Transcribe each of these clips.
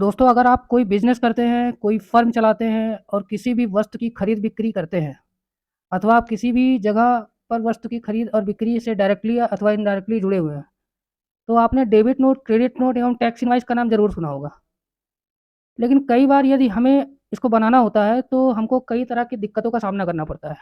दोस्तों, अगर आप कोई बिज़नेस करते हैं, कोई फ़र्म चलाते हैं और किसी भी वस्तु की खरीद-बिक्री करते हैं अथवा आप किसी भी जगह पर वस्तु की खरीद और बिक्री से डायरेक्टली या अथवा इनडायरेक्टली जुड़े हुए हैं, तो आपने डेबिट नोट, क्रेडिट नोट एवं टैक्स इनवॉइस का नाम ज़रूर सुना होगा। लेकिन कई बार यदि हमें इसको बनाना होता है, तो हमको कई तरह की दिक्कतों का सामना करना पड़ता है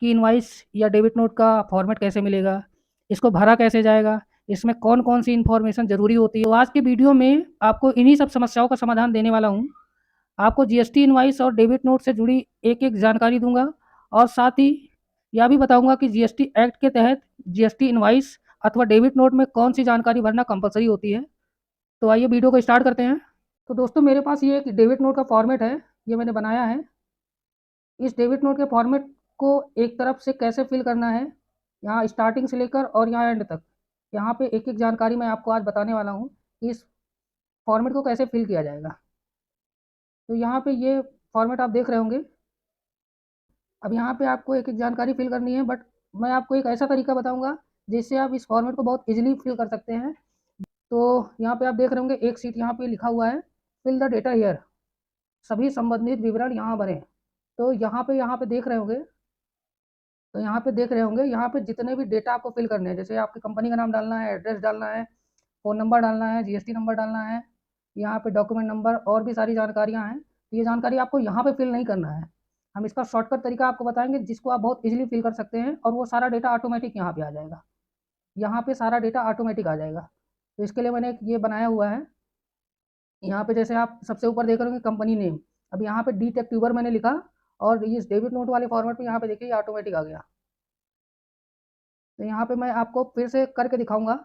कि इनवॉइस या डेबिट नोट का फ़ॉर्मेट कैसे मिलेगा, इसको भरा कैसे जाएगा, इसमें कौन-कौन सी इन्फॉर्मेशन ज़रूरी होती है। तो आज के वीडियो में आपको इन्हीं सब समस्याओं का समाधान देने वाला हूँ। आपको जीएसटी इनवॉइस और डेबिट नोट से जुड़ी एक-एक जानकारी दूँगा और साथ ही यह भी बताऊँगा कि जीएसटी एक्ट के तहत जीएसटी इनवॉइस अथवा डेबिट नोट में कौन-सी जानकारी भरना कंपल्सरी होती है। तो आइए वीडियो को स्टार्ट करते हैं। तो दोस्तों, मेरे पास ये एक डेबिट नोट का फॉर्मेट है, ये मैंने बनाया है। इस डेबिट नोट के फॉर्मेट को एक तरफ से कैसे फिल करना है, यहाँ स्टार्टिंग से लेकर और यहाँ एंड तक, यहाँ पे एक-एक जानकारी मैं आपको आज बताने वाला हूँ कि इस फॉर्मेट को कैसे फिल किया जाएगा। तो यहाँ पे ये फॉर्मेट आप देख रहे होंगे। अब यहाँ पे आपको एक-एक जानकारी फ़िल करनी है, बट मैं आपको एक ऐसा तरीका बताऊँगा जिससे आप इस फॉर्मेट को बहुत ईज़िली फ़िल कर सकते हैं। तो यहाँ पे आप देख रहे होंगे एक शीट यहाँ पे लिखा हुआ है, फिल द डेटा हियर, सभी संबंधित विवरण यहाँ भरें। तो यहाँ पे देख रहे होंगे, तो यहाँ पे देख रहे होंगे, यहाँ पे जितने भी डेटा आपको फ़िल करने हैं, जैसे आपकी कंपनी का नाम डालना है, एड्रेस डालना है, फ़ोन नंबर डालना है, जीएसटी नंबर डालना है, यहाँ पे डॉक्यूमेंट नंबर और भी सारी जानकारियाँ हैं। तो ये जानकारी आपको यहाँ पे फ़िल नहीं करना है। हम इसका शॉर्टकट तरीका आपको बताएँगे जिसको आप बहुत ईज़िली फ़िल कर सकते हैं और वो सारा डेटा ऑटोमेटिक यहाँ पे आ जाएगा। यहाँ पे सारा डेटा ऑटोमेटिक आ जाएगा। तो इसके लिए मैंने एक ये बनाया हुआ है। यहाँ पे जैसे आप सबसे ऊपर देख रहे होंगे कंपनी नेम, अब यहाँ पे डी टेक ट्यूबर मैंने लिखा और इस डेबिट नोट वाले फॉर्मेट में यहाँ पे देखिए ये ऑटोमेटिक आ गया। तो यहाँ पे मैं आपको फिर से करके दिखाऊँगा,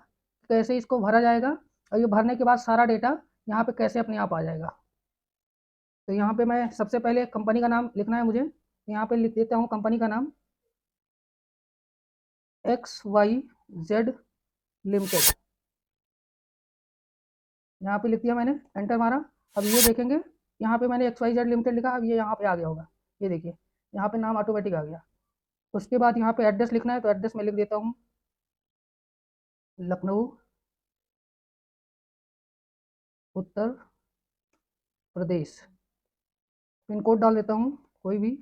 कैसे इसको भरा जाएगा और ये भरने के बाद सारा डेटा यहाँ पे कैसे अपने आप आ जाएगा। तो यहाँ पे मैं सबसे पहले कंपनी का नाम लिखना है मुझे, तो यहाँ पे लिख देता हूँ कंपनी का नाम XYZ लिमिटेड। यहाँ पे लिख दिया मैंने, एंटर मारा। अब ये देखेंगे यहाँ पे मैंने XYZ लिमिटेड लिखा, अब ये यहाँ पे आ गया होगा। ये देखिए यहाँ पे नाम ऑटोमेटिक आ गया। उसके बाद यहाँ पे एड्रेस लिखना है, तो एड्रेस मैं लिख देता हूँ लखनऊ, उत्तर प्रदेश। पिन कोड डाल देता हूँ कोई भी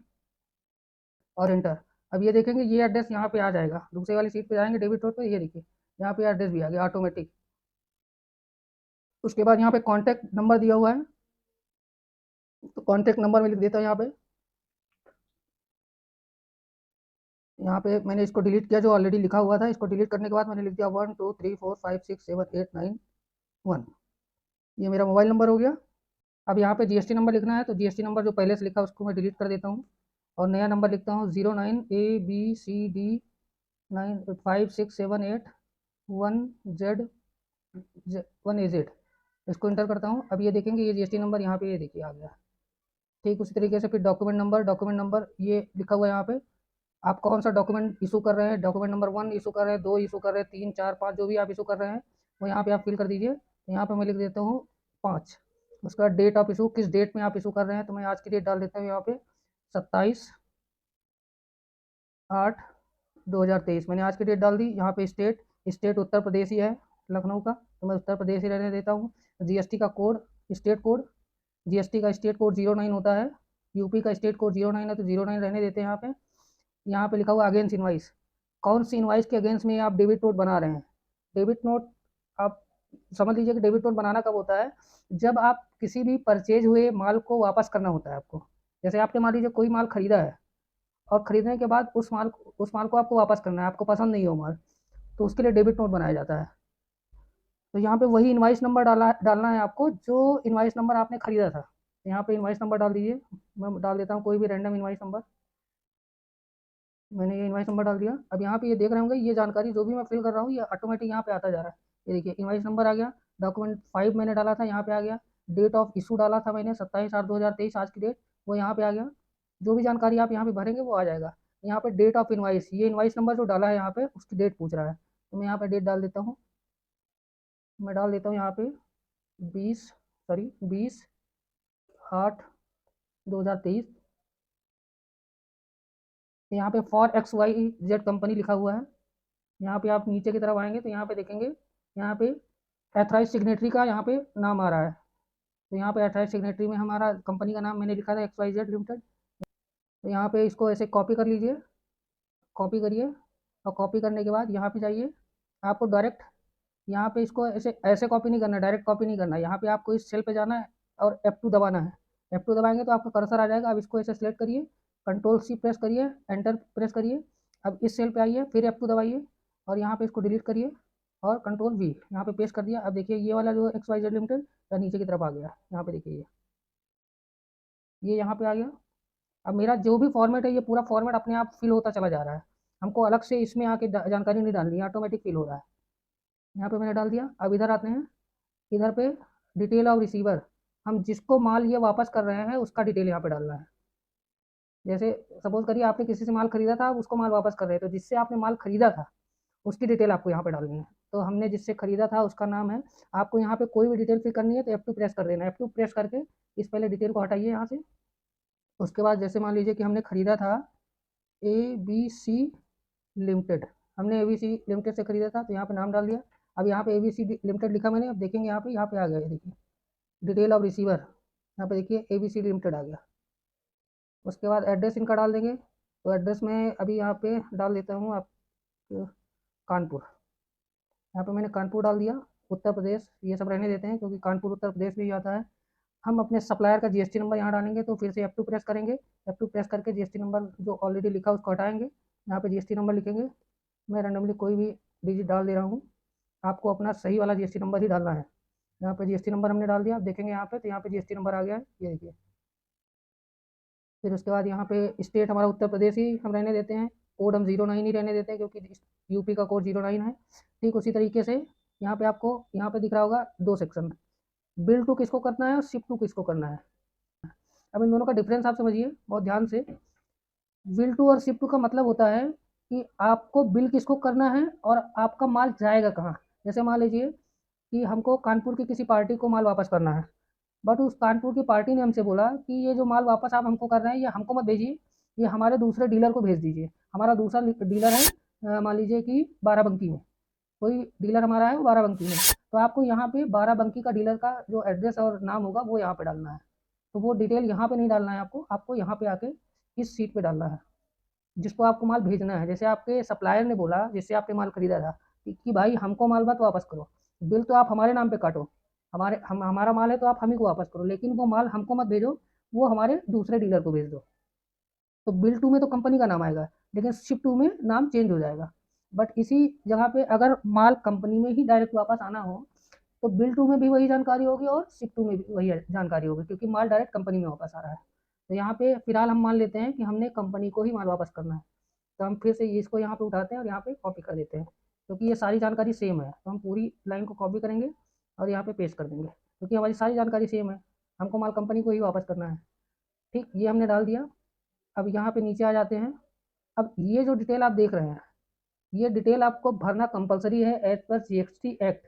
और एंटर। अब ये देखेंगे ये एड्रेस यहाँ पे आ जाएगा। दूसरे वाली सीट पे जाएंगे डेबिट नोट पे, ये देखिए यहाँ पे एड्रेस भी आ गया ऑटोमेटिक। उसके बाद यहाँ पे कॉन्टैक्ट नंबर दिया हुआ है, तो कॉन्टैक्ट नंबर में लिख देता हूँ यहाँ पे। यहाँ पे मैंने इसको डिलीट किया जो ऑलरेडी लिखा हुआ था। इसको डिलीट करने के बाद मैंने लिख दिया 1 2 3 4 5 6 7 8 9 1। ये मेरा मोबाइल नंबर हो गया। अब यहाँ पे जीएसटी नंबर लिखना है, तो जीएसटी नंबर जो पहले से लिखा है उसको मैं डिलीट कर देता हूँ और नया नंबर लिखता हूँ 09ABCD95678 1Z इसको इंटर करता हूँ। अब ये देखेंगे ये जीएसटी नंबर यहाँ पे ये देखिए आ गया। ठीक उसी तरीके से फिर डॉक्यूमेंट नंबर ये लिखा हुआ है यहाँ पे। आप कौन सा डॉक्यूमेंट इशू कर रहे हैं, डॉक्यूमेंट नंबर 1 इशू कर रहे हैं, 2 इशू कर रहे हैं, 3 4 5 जो भी आप इशू कर रहे हैं वो यहाँ पे आप फिल कर दीजिए। तो यहाँ पे मैं लिख देता हूँ 5। उसके बाद डेट ऑफ इशू, किस डेट में आप इशू कर रहे हैं, तो मैं आज की डेट डाल देता हूँ यहाँ पे 27/8/2023। मैंने आज की डेट डाल दी। यहाँ पे स्टेट, स्टेट उत्तर प्रदेश ही है, लखनऊ का, तो मैं उत्तर प्रदेश ही रहने देता हूँ। जीएसटी का कोड, स्टेट कोड, जीएसटी का स्टेट कोड 09 होता है, यूपी का स्टेट कोड 09 है, तो 09 रहने देते हैं यहाँ पे। यहाँ पे लिखा हुआ अगेंस्ट इनवाइस, कौन सी इनवाइस के अगेंस्ट में आप डेबिट नोट बना रहे हैं। डेबिट नोट आप समझ लीजिए कि डेबिट नोट बनाना कब होता है, जब आप किसी भी परचेज हुए माल को वापस करना होता है आपको। जैसे आपने मान लीजिए कोई माल खरीदा है और खरीदने के बाद उस माल को आपको वापस करना है, आपको पसंद नहीं है वो माल, तो उसके लिए डेबिट नोट बनाया जाता है। तो यहाँ पे वही इनवाइस नंबर डालना है आपको जो इनवाइस नंबर आपने खरीदा था। यहाँ पे इनवाइस नंबर डाल दीजिए। मैं डाल देता हूँ कोई भी रैंडम इनवाइस नंबर। मैंने ये इनवाइस नंबर डाल दिया। अब यहाँ पे ये देख रहे होंगे ये जानकारी जो भी मैं फिल कर रहा हूँ ये ऑटोमेटिक यहाँ पे आता जा रहा है। ये देखिए इनवाइस नंबर आ गया, डॉक्यूमेंट 5 मैंने डाला था यहाँ पे आ गया, डेट ऑफ इशू डाला था मैंने 27/8/2023 आज की डेट, वो यहाँ पे आ गया। जो भी जानकारी आप यहाँ पे भरेंगे वो आ जाएगा। यहाँ पे डेट ऑफ इनवाइस, ये इनवाइस नंबर जो डाला है यहाँ पे उसकी डेट पूछ रहा है, तो मैं यहाँ पे डेट डाल देता हूँ। मैं डाल देता हूँ यहाँ पे 20/8/2023। यहाँ पे फॉर XYZ कंपनी लिखा हुआ है। यहाँ पे आप नीचे की तरफ आएंगे तो यहाँ पे देखेंगे, यहाँ पे एथराइज सिग्नेटरी का यहाँ पे नाम आ रहा है। तो यहाँ पे अटैच सिग्नेटरी में हमारा कंपनी का नाम मैंने लिखा था XYZ लिमिटेड। तो यहाँ पे इसको ऐसे कॉपी कर लीजिए, कॉपी करिए और कॉपी करने के बाद यहाँ पे जाइए। आपको डायरेक्ट यहाँ पे इसको ऐसे ऐसे कॉपी नहीं करना, डायरेक्ट कॉपी नहीं करना। यहाँ पे आपको इस सेल पे जाना है और F2 दबाना है। F2 दबाएंगे तो आपका कर्सर आ जाएगा। अब इसको ऐसे सेलेक्ट करिए, कंट्रोल C प्रेस करिए, एंटर प्रेस करिए। अब इस सेल पे आइए, फिर F2 दबाइए और यहाँ पे इसको डिलीट करिए और कंट्रोल V यहाँ पे पेस्ट कर दिया। अब देखिए ये वाला जो XYZ लिमिटेड या नीचे की तरफ आ गया। यहाँ पे देखिए ये यहाँ पे आ गया। अब मेरा जो भी फॉर्मेट है ये पूरा फॉर्मेट अपने आप फिल होता चला जा रहा है। हमको अलग से इसमें आके जानकारी नहीं डालनी है, ऑटोमेटिक फिल हो रहा है। यहाँ पे मैंने डाल दिया। अब इधर आते हैं, इधर पे डिटेल ऑफ रिसीवर, हम जिसको माल ये वापस कर रहे हैं उसका डिटेल यहाँ पे डालना है। जैसे सपोज करिए आपने किसी से माल खरीदा था, आप उसको माल वापस कर रहे हैं, तो जिससे आपने माल खरीदा था उसकी डिटेल आपको यहाँ पे डालनी है। तो हमने जिससे खरीदा था उसका नाम है। आपको यहाँ पे कोई भी डिटेल फिल करनी है तो F2 प्रेस कर देना है। F2 प्रेस करके इस पहले डिटेल को हटाइए यहाँ से। उसके बाद जैसे मान लीजिए कि हमने खरीदा था ABC लिमिटेड, हमने ABC लिमिटेड से खरीदा था तो यहाँ पे नाम डाल दिया। अब यहाँ पे ABC लिमिटेड लिखा मैंने। अब देखेंगे यहाँ पे आ गया, देखिए डिटेल ऑफ रिसीवर, यहाँ पे देखिए ABC लिमिटेड आ गया। उसके बाद एड्रेस इनका डाल देंगे। तो एड्रेस में अभी यहाँ पे डाल देता हूँ आप कानपुर। यहाँ पे मैंने कानपुर डाल दिया, उत्तर प्रदेश ये सब रहने देते हैं क्योंकि कानपुर उत्तर प्रदेश में ही आता है। हम अपने सप्लायर का GST नंबर यहाँ डालेंगे। तो फिर से F2 प्रेस करेंगे। F2 प्रेस करके GST नंबर जो ऑलरेडी लिखा उसको हटाएंगे। यहाँ पे GST नंबर लिखेंगे। मैं रैंडमली कोई भी डिजिट डाल दे रहा हूँ, आपको अपना सही वाला GST नंबर ही डालना है। यहाँ पे GST नंबर हमने डाल दिया। आप देखेंगे यहाँ पे, तो यहाँ पे GST नंबर आ गया है, ये देखिए। फिर उसके बाद यहाँ पे स्टेट हमारा उत्तर प्रदेश ही हम रहने देते हैं। कोड हम 09 ही रहने देते हैं क्योंकि यूपी का कोड 09 है। ठीक उसी तरीके से यहाँ पे आपको यहाँ पे दिख रहा होगा दो सेक्शन, बिल टू किसको करना है और शिप टू किसको करना है। अब इन दोनों का डिफरेंस आप समझिए बहुत ध्यान से। बिल टू और शिप टू का मतलब होता है कि आपको बिल किसको करना है और आपका माल जाएगा कहाँ। जैसे मान लीजिए कि हमको कानपुर की किसी पार्टी को माल वापस करना है, बट उस कानपुर की पार्टी ने हमसे बोला कि ये जो माल वापस आप हमको कर रहे हैं ये हमको मत भेजिए, ये हमारे दूसरे डीलर को भेज दीजिए। हमारा दूसरा डीलर है मान लीजिए कि बाराबंकी में, कोई डीलर हमारा है वो बाराबंकी में। तो आपको यहाँ पे बाराबंकी का डीलर का जो एड्रेस और नाम होगा वो यहाँ पे डालना है। तो वो डिटेल यहाँ पे नहीं डालना है, आपको आपको यहाँ पे आके इस सीट पे डालना है जिसको आपको माल भेजना है। जैसे आपके सप्लायर ने बोला जिससे आपने माल खरीदा था कि भाई हमको माल मत वापस करो, बिल तो आप हमारे नाम पे काटो, हमारा माल है तो आप हम ही को वापस करो, लेकिन वो माल हमको मत भेजो, वो हमारे दूसरे डीलर को भेज दो। तो बिल टू में तो कंपनी का नाम आएगा, लेकिन शिप टू में नाम चेंज हो जाएगा। बट इसी जगह पे अगर माल कंपनी में ही डायरेक्ट वापस आना हो तो बिल टू में भी वही जानकारी होगी और शिप टू में भी वही जानकारी होगी क्योंकि माल डायरेक्ट कंपनी में वापस आ रहा है। तो यहाँ पे फिलहाल हम मान लेते हैं कि हमने कंपनी को ही माल वापस करना है। तो हम फिर से इसको यहाँ पे उठाते हैं और यहाँ पे कॉपी कर देते हैं क्योंकि ये सारी जानकारी सेम है। तो हम पूरी लाइन को कॉपी करेंगे और यहाँ पे पेस्ट कर देंगे क्योंकि हमारी सारी जानकारी सेम है, हमको माल कंपनी को ही वापस करना है। ठीक, ये हमने डाल दिया। अब यहाँ पे नीचे आ जाते हैं। अब ये जो डिटेल आप देख रहे हैं ये डिटेल आपको भरना कंपलसरी है as per GST act.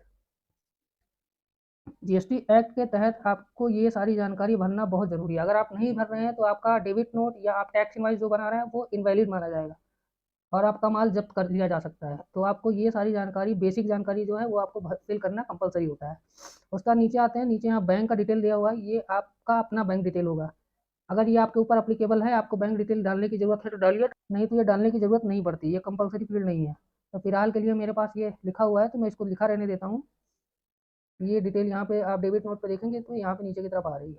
GST act के तहत आपको ये सारी जानकारी भरना बहुत ज़रूरी है। अगर आप नहीं भर रहे हैं तो आपका डेबिट नोट या आप टैक्स इनवाइस जो बना रहे हैं वो इनवैलिड माना जाएगा और आपका माल जब्त कर लिया जा सकता है। तो आपको ये सारी जानकारी, बेसिक जानकारी जो है वो आपको फिल करना कंपलसरी होता है। उसका नीचे आते हैं, नीचे यहाँ बैंक का डिटेल दिया हुआ है, ये आपका अपना बैंक डिटेल होगा। अगर ये आपके ऊपर अप्लीकेबल है, आपको बैंक डिटेल डालने की जरूरत है तो डालिए, नहीं तो ये डालने की जरूरत नहीं पड़ती, ये कंपलसरी फील्ड नहीं है। तो फिलहाल के लिए मेरे पास ये लिखा हुआ है तो मैं इसको लिखा रहने देता हूँ। ये डिटेल यहाँ पे आप डेबिट नोट पे देखेंगे तो यहाँ पे नीचे की तरफ आ रही है,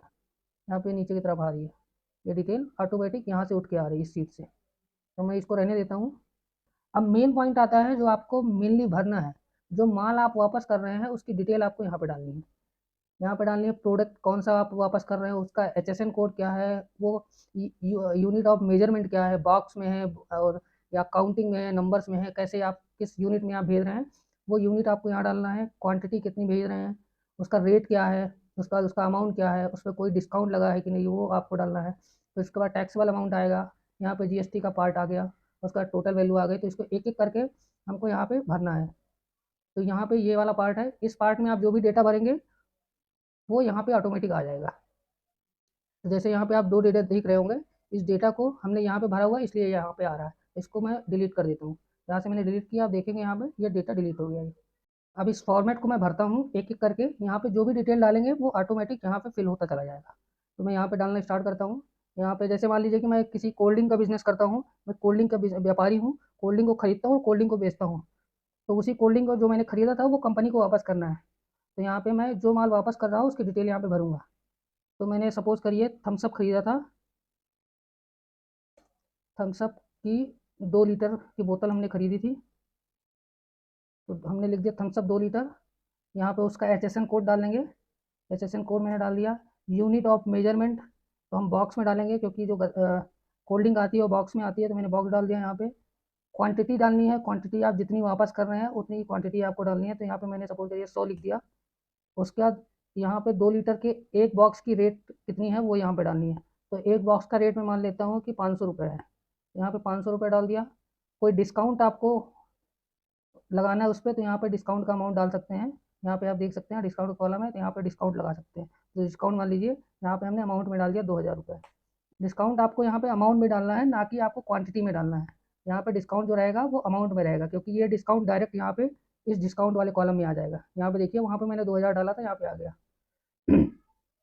यहाँ पे नीचे की तरफ आ रही है ये डिटेल ऑटोमेटिक यहाँ से उठ के आ रही है इस सीट से। तो मैं इसको रहने देता हूँ। अब मेन पॉइंट आता है जो आपको मेनली भरना है, जो माल आप वापस कर रहे हैं उसकी डिटेल आपको यहाँ पे डालनी है। यहाँ पे डालनी है प्रोडक्ट कौन सा आप वापस कर रहे हैं, उसका HSN कोड क्या है, वो यूनिट ऑफ मेजरमेंट क्या है, बॉक्स में है और या काउंटिंग में है, नंबर्स में है, कैसे आप किस यूनिट में आप भेज रहे हैं वो यूनिट आपको यहाँ डालना है। क्वांटिटी कितनी भेज रहे हैं, उसका रेट क्या है, उसका उसका अमाउंट क्या है, उस पर कोई डिस्काउंट लगा है कि नहीं वो आपको डालना है। तो इसके बाद टैक्सेबल अमाउंट आएगा, यहाँ पे GST का पार्ट आ गया, उसका टोटल वैल्यू आ गई। तो इसको एक एक करके हमको यहाँ पे भरना है। तो यहाँ पे ये वाला पार्ट है, इस पार्ट में आप जो भी डेटा भरेंगे वो यहाँ पे ऑटोमेटिक आ जाएगा। तो जैसे यहाँ पे आप दो डेटा देख रहे होंगे, इस डेटा को हमने यहाँ पे भरा हुआ है इसलिए यहाँ पे आ रहा है। इसको मैं डिलीट कर देता हूँ। यहाँ से मैंने डिलीट किया, आप देखेंगे यहाँ पे ये डेटा डिलीट हो गया है। अब इस फॉर्मेट को मैं भरता हूँ एक-एक करके, यहाँ पे जो भी डिटेल डालेंगे वो ऑटोमेटिक यहाँ पे फिल होता चला जाएगा। तो मैं यहाँ पे डालना स्टार्ट करता हूँ। यहाँ पे जैसे मान लीजिए कि मैं किसी कोल्ड ड्रिंक का बिज़नेस करता हूँ, मैं कोल्ड ड्रिंक का व्यापारी हूँ, कोल्ड ड्रिंक को खरीदता हूँ, कोल्ड ड्रिंक को बेचता हूँ। तो उसी कोल्ड ड्रिंक को जो मैंने खरीदा था वो कंपनी को वापस करना है। तो यहाँ पे मैं जो माल वापस कर रहा हूँ उसकी डिटेल यहाँ पे भरूँगा। तो मैंने सपोज़ करिए थम्स अप खरीदा था, थम्स अप की 2 लीटर की बोतल हमने खरीदी थी। तो हमने लिख दिया थम्स अप 2 लीटर। यहाँ पे उसका एचएसएन कोड डाल देंगे। एचएसएन कोड मैंने डाल दिया। यूनिट ऑफ मेजरमेंट तो हम बॉक्स में डालेंगे, क्योंकि जो कोल्ड ड्रिंक आती है वो बॉक्स में आती है, तो मैंने बॉक्स डाल दिया यहाँ पे। क्वांटिटी डालनी है, क्वांटिटी आप जितनी वापस कर रहे हैं उतनी ही क्वांटिटी आपको डालनी है। तो यहाँ पे मैंने सपोज करिए 100 लिख दिया। उसके बाद यहाँ पे 2 लीटर के एक बॉक्स की रेट कितनी है वो यहाँ पे डालनी है। तो एक बॉक्स का रेट मैं मान लेता हूँ कि 500 रुपये है। यहाँ पे 500 रुपये डाल दिया। कोई डिस्काउंट आपको लगाना है उस पर, तो यहाँ पे डिस्काउंट का अमाउंट डाल सकते हैं। यहाँ पे आप देख सकते हैं डिस्काउंट कॉलम है, तो यहाँ पे डिस्काउंट लगा सकते हैं। तो डिस्काउंट मान लीजिए यहाँ पे हमने अमाउंट में डाल दिया 2000 रुपये। डिस्काउंट आपको यहाँ पे अमाउंट में डालना है, ना कि आपको क्वांटिटी में डालना है। यहाँ पे डिस्काउंट जो रहेगा वो अमाउंट में रहेगा, क्योंकि ये डिस्काउंट डायरेक्ट यहाँ पे इस डिस्काउंट वाले कॉलम में आ जाएगा। यहाँ पे देखिए वहाँ पे मैंने 2000 डाला था, यहाँ पे आ गया।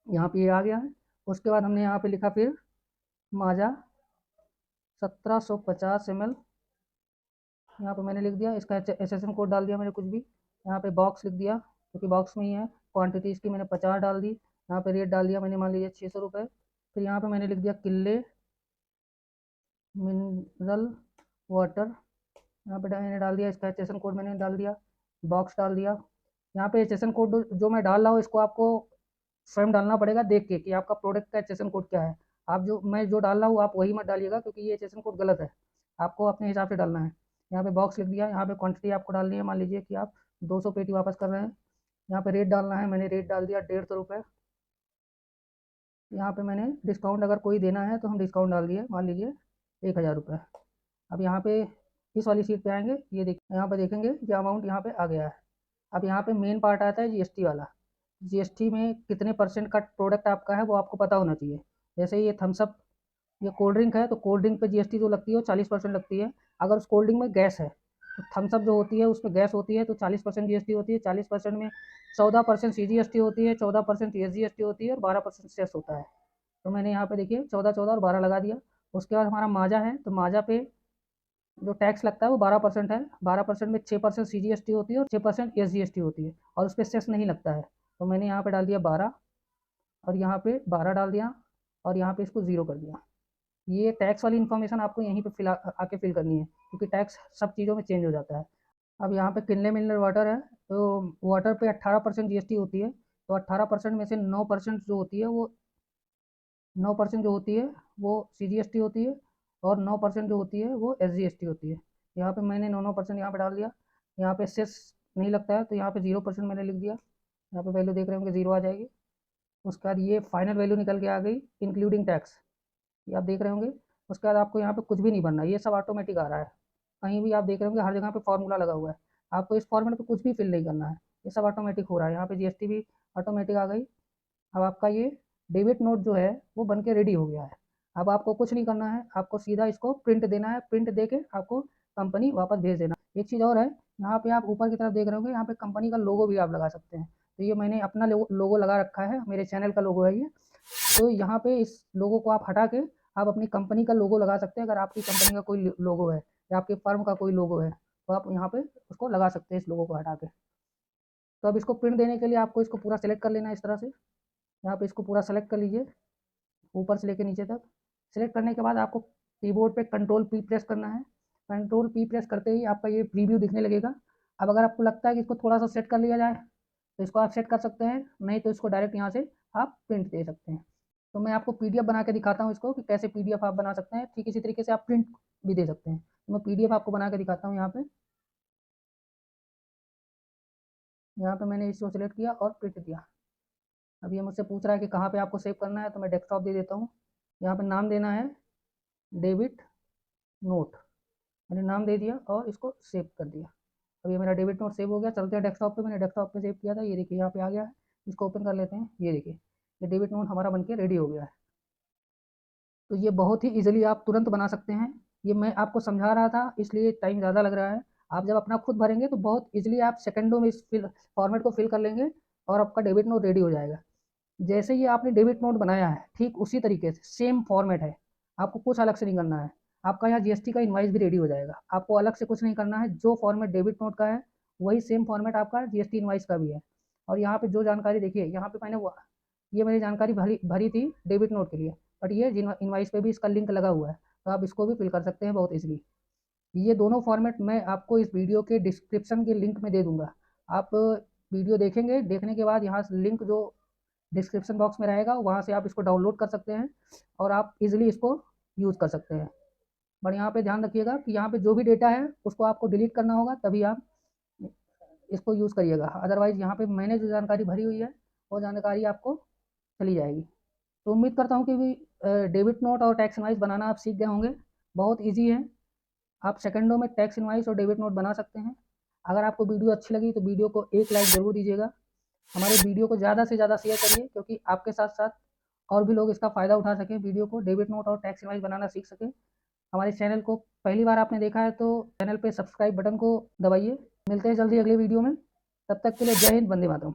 यहाँ पे ये आ गया है। उसके बाद हमने यहाँ पे लिखा फिर माजा 1750 ml। यहाँ पे मैंने लिख दिया, इसका एसएसएन कोड डाल दिया मैंने कुछ भी। यहाँ पे बॉक्स लिख दिया क्योंकि बॉक्स में ही है। क्वांटिटी इसकी मैंने 50 डाल दी। यहाँ पे रेट डाल दिया मैंने, मान लीजिए 600 रुपये। फिर यहाँ पे मैंने लिख दिया किले मिनरल वाटर। यहाँ पे मैंने डाल दिया, इसका एचएसएन कोड मैंने डाल दिया, बॉक्स डाल दिया। यहाँ पे एचएसएन कोड जो मैं डाल रहा हूँ इसको आपको स्वयं डालना पड़ेगा देख के कि आपका प्रोडक्ट का एचएसएन कोड क्या है। आप जो डाल रहा हूँ आप वही मत डालिएगा, क्योंकि ये एचएसएन कोड गलत है। आपको अपने हिसाब से डालना है। यहाँ पे बॉक्स लिख दिया। यहाँ पे क्वांटिटी आपको डालनी है, मान लीजिए कि आप 200 पेटी वापस कर रहे हैं। यहाँ पे रेट डालना है, मैंने रेट डाल दिया 150 रुपये। यहाँ पे मैंने डिस्काउंट अगर कोई देना है तो हम डिस्काउंट डाल दिए, मान लीजिए 1000 रुपये। अब यहाँ पे इस वाली सीट पे आएंगे, ये यहाँ पे देखेंगे ये अमाउंट यहाँ पे आ गया है। अब यहाँ पे मेन पार्ट आता है जीएसटी वाला। जीएसटी में कितने परसेंट का प्रोडक्ट आपका है वो आपको पता होना चाहिए। जैसे ये थम्स अप, ये कोल्ड ड्रिंक है, तो कोल्ड ड्रिंक पे जीएसटी जो लगती है वो 40% लगती है। अगर उस कोल्ड ड्रिंक में गैस है, तो थम्स अप जो होती है उसमें गैस होती है, तो 40% जीएसटी होती है। 40% में 14% सीजीएसटी होती है, 14% एसजीएसटी होती है, और 12% सेस होता है। तो मैंने यहाँ पे देखिए 14, 14 और 12 लगा दिया। उसके बाद हमारा माजा है, तो माजा पे जो टैक्स लगता है वो 12% है। 12% में 6% सीजीएसटी होती है और 6% एसजीएसटी होती है, और उस पर सेस नहीं लगता है। तो मैंने यहाँ पे डाल दिया 12, और यहाँ पे 12 डाल दिया, और यहाँ पे इसको 0 कर दिया। ये टैक्स वाली इन्फॉर्मेशन आपको यहीं पे आके फिल करनी है, क्योंकि टैक्स सब चीज़ों में चेंज हो जाता है। अब यहाँ पे किनले मिनरल वाटर है, तो वाटर पे 18% जीएसटी होती है। तो 18% में से 9% जो होती है वो 9% जो होती है वो सीजीएसटी होती है, और 9% जो होती है वो एसजीएसटी होती है। यहाँ पे मैंने 9% यहाँ पे डाल दिया। यहाँ पे सेस नहीं लगता है, तो यहाँ पे 0% मैंने लिख दिया। यहाँ पे वैल्यू देख रहे होंगे 0 आ जाएगी। उसके बाद ये फाइनल वैल्यू निकल के आ गई इंक्लूडिंग टैक्स, ये आप देख रहे होंगे। उसके बाद आपको यहाँ पे कुछ भी नहीं भरना, ये सब ऑटोमेटिक आ रहा है। कहीं भी आप देख रहे होंगे हर जगह पे फॉर्मूला लगा हुआ है। आपको इस फॉर्मेट पे कुछ भी फिल नहीं करना है, ये सब ऑटोमेटिक हो रहा है। यहाँ पे जीएसटी भी ऑटोमेटिक आ गई। अब आपका ये डेबिट नोट जो है वो बन के रेडी हो गया है। अब आपको कुछ नहीं करना है, आपको सीधा इसको प्रिंट देना है। प्रिंट दे के आपको कंपनी वापस भेज देना। एक चीज़ और है, यहाँ पे आप ऊपर की तरफ देख रहे होंगे, यहाँ पे कंपनी का लोगो भी आप लगा सकते हैं। तो ये मैंने अपना लोगो लगा रखा है, मेरे चैनल का लोगो है ये। तो यहाँ पे इस लोगो को आप हटा के आप अपनी कंपनी का लोगो लगा सकते हैं। अगर आपकी कंपनी का कोई लोगो है या आपके फर्म का कोई लोगो है, तो आप यहाँ पे उसको लगा सकते हैं, इस लोगो को हटा के। तो अब इसको प्रिंट देने के लिए आपको इसको पूरा सेलेक्ट कर लेना है इस तरह से। यहाँ पे इसको पूरा सेलेक्ट कर लीजिए, ऊपर से लेकर नीचे तक। सेलेक्ट करने के बाद आपको कीबोर्ड पे कंट्रोल पी प्रेस करना है। कंट्रोल पी प्रेस करते ही आपका ये प्रीव्यू दिखने लगेगा। अब अगर आपको लगता है कि इसको थोड़ा सा सेट कर लिया जाए, तो इसको आप सेट कर सकते हैं, नहीं तो इसको डायरेक्ट यहाँ से आप प्रिंट दे सकते हैं। तो मैं आपको पीडीएफ बना के दिखाता हूँ इसको, कि कैसे पीडीएफ आप बना सकते हैं। ठीक इसी तरीके से आप प्रिंट भी दे सकते हैं। तो मैं पीडीएफ आपको बना के दिखाता हूँ। यहाँ पे मैंने इसको सेलेक्ट किया और प्रिंट दिया। अब ये मुझसे पूछ रहा है कि कहाँ पे आपको सेव करना है, तो मैं डेस्कटॉप दे देता हूँ। यहाँ पे नाम देना है डेबिट नोट, मैंने नाम दे दिया और इसको सेव कर दिया। अब ये मेरा डेबिट नोट सेव हो गया। चलते हैं डेस्कटॉप पे, मैंने डेस्कटॉप पे सेव किया था, ये देखिए यहाँ पे आ गया है। इसको ओपन कर लेते हैं, ये देखिए ये डेबिट नोट हमारा बनके रेडी हो गया है। तो ये बहुत ही ईजिली आप तुरंत बना सकते हैं। ये मैं आपको समझा रहा था इसलिए टाइम ज़्यादा लग रहा है। आप जब अपना खुद भरेंगे तो बहुत ईज़िली आप सेकंडों में इस फॉर्मेट को फिल कर लेंगे और आपका डेबिट नोट रेडी हो जाएगा। जैसे ही आपने डेबिट नोट बनाया है, ठीक उसी तरीके से सेम फॉर्मेट है, आपको कुछ अलग से नहीं करना है। आपका यहाँ जीएसटी का इनवॉइस भी रेडी हो जाएगा, आपको अलग से कुछ नहीं करना है। जो फॉर्मेट डेबिट नोट का है वही सेम फॉर्मेट आपका जीएसटी इनवॉइस का भी है। और यहाँ पे जो जानकारी देखिए, यहाँ पे मैंने ये मेरी जानकारी भरी भरी थी डेबिट नोट के लिए, बट ये इनवॉइस पे भी इसका लिंक लगा हुआ है, तो आप इसको भी फिल कर सकते हैं बहुत ईजिली। ये दोनों फॉर्मेट मैं आपको इस वीडियो के डिस्क्रिप्शन के लिंक में दे दूंगा। आप वीडियो देखेंगे, देखने के बाद यहाँ से लिंक जो डिस्क्रिप्शन बॉक्स में रहेगा वहाँ से आप इसको डाउनलोड कर सकते हैं और आप इजीली इसको यूज़ कर सकते हैं। बट यहाँ पे ध्यान रखिएगा कि यहाँ पे जो भी डेटा है उसको आपको डिलीट करना होगा, तभी आप इसको यूज़ करिएगा। अदरवाइज़ यहाँ पे मैंने जो जानकारी भरी हुई है वो जानकारी आपको चली जाएगी। तो उम्मीद करता हूँ कि डेबिट नोट और टैक्स इनवाइस बनाना आप सीख गए होंगे। बहुत ईजी है, आप सेकंडों में टैक्स इनवाइस और डेबिट नोट बना सकते हैं। अगर आपको वीडियो अच्छी लगी तो वीडियो को एक लाइक ज़रूर दीजिएगा। हमारे वीडियो को ज़्यादा से ज़्यादा शेयर करिए, क्योंकि आपके साथ साथ और भी लोग इसका फ़ायदा उठा सकें, वीडियो को डेबिट नोट और टैक्स इनवाइस बनाना सीख सकें। हमारे चैनल को पहली बार आपने देखा है तो चैनल पे सब्सक्राइब बटन को दबाइए। मिलते हैं जल्दी अगले वीडियो में, तब तक के लिए जय हिंद, वंदे मातरम।